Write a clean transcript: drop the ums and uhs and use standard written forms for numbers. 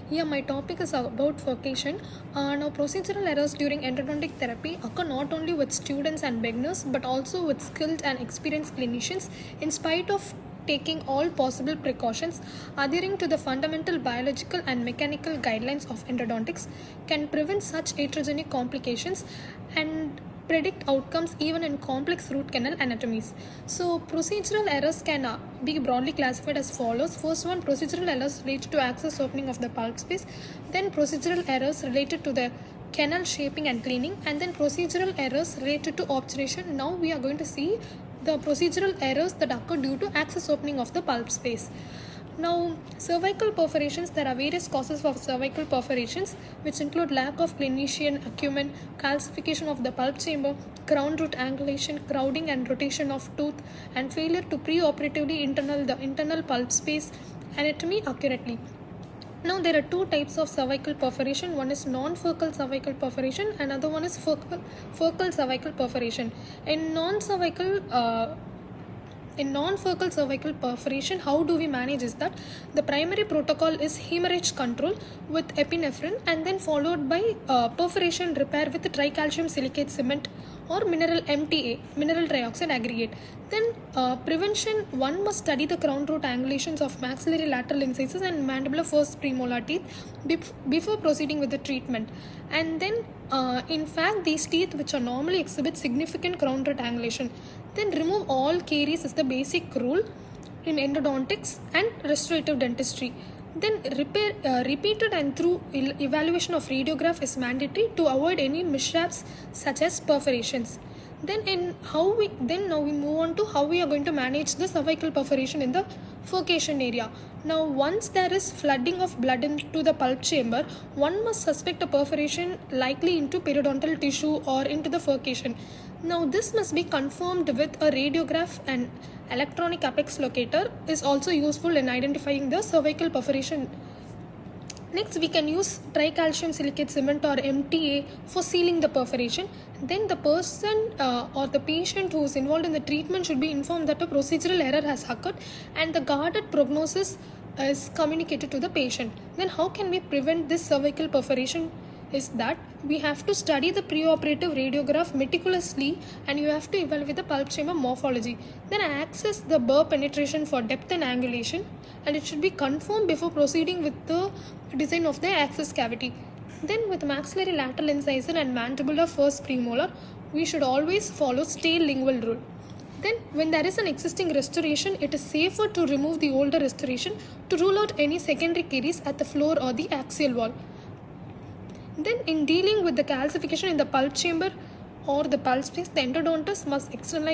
Yeah, my topic is about furcation. Now, procedural errors during endodontic therapy occur not only with students and beginners but also with skilled and experienced clinicians, in spite of taking all possible precautions adhering to the fundamental biological and mechanical guidelines of endodontics can prevent such iatrogenic complications and predict outcomes even in complex root canal anatomies. So, procedural errors can be broadly classified as follows. First one, procedural errors related to access opening of the pulp space, then procedural errors related to the canal shaping and cleaning, and then procedural errors related to obturation. Now we are going to see the procedural errors that occur due to access opening of the pulp space. Now, cervical perforations, there are various causes for cervical perforations, which include lack of clinician acumen, calcification of the pulp chamber, crown root angulation, crowding and rotation of tooth, and failure to preoperatively internal the internal pulp space anatomy accurately. Now, there are two types of cervical perforation. One is non-focal cervical perforation, another one is focal cervical perforation. In non-focal cervical perforation, how do we manage is that the primary protocol is hemorrhage control with epinephrine and then followed by perforation repair with tricalcium silicate cement or mineral MTA, mineral trioxide aggregate. Then prevention, one must study the crown root angulations of maxillary lateral incisors and mandibular first premolar teeth before proceeding with the treatment. And then in fact, these teeth which are normally exhibit significant crown root angulation, then remove all caries is the basic rule in endodontics and restorative dentistry. Then repeated and through evaluation of radiograph is mandatory to avoid any mishaps such as perforations. Then now we move on to how we are going to manage the cervical perforation in the furcation area. Now, once there is flooding of blood into the pulp chamber, one must suspect a perforation likely into periodontal tissue or into the furcation. Now, this must be confirmed with a radiograph, and electronic apex locator is also useful in identifying the cervical perforation. Next, we can use tricalcium silicate cement or MTA for sealing the perforation. Then the person or the patient who is involved in the treatment should be informed that a procedural error has occurred and the guarded prognosis is communicated to the patient. Then how can we prevent this cervical perforation? Is that we have to study the preoperative radiograph meticulously and you have to evaluate the pulp chamber morphology. Then access the burr penetration for depth and angulation, and it should be confirmed before proceeding with the design of the access cavity. Then with maxillary lateral incisor and mandibular first premolar, we should always follow stale lingual rule. Then when there is an existing restoration, it is safer to remove the older restoration to rule out any secondary caries at the floor or the axial wall. Then in dealing with the calcification in the pulp chamber or the pulp space, the endodontist must externalize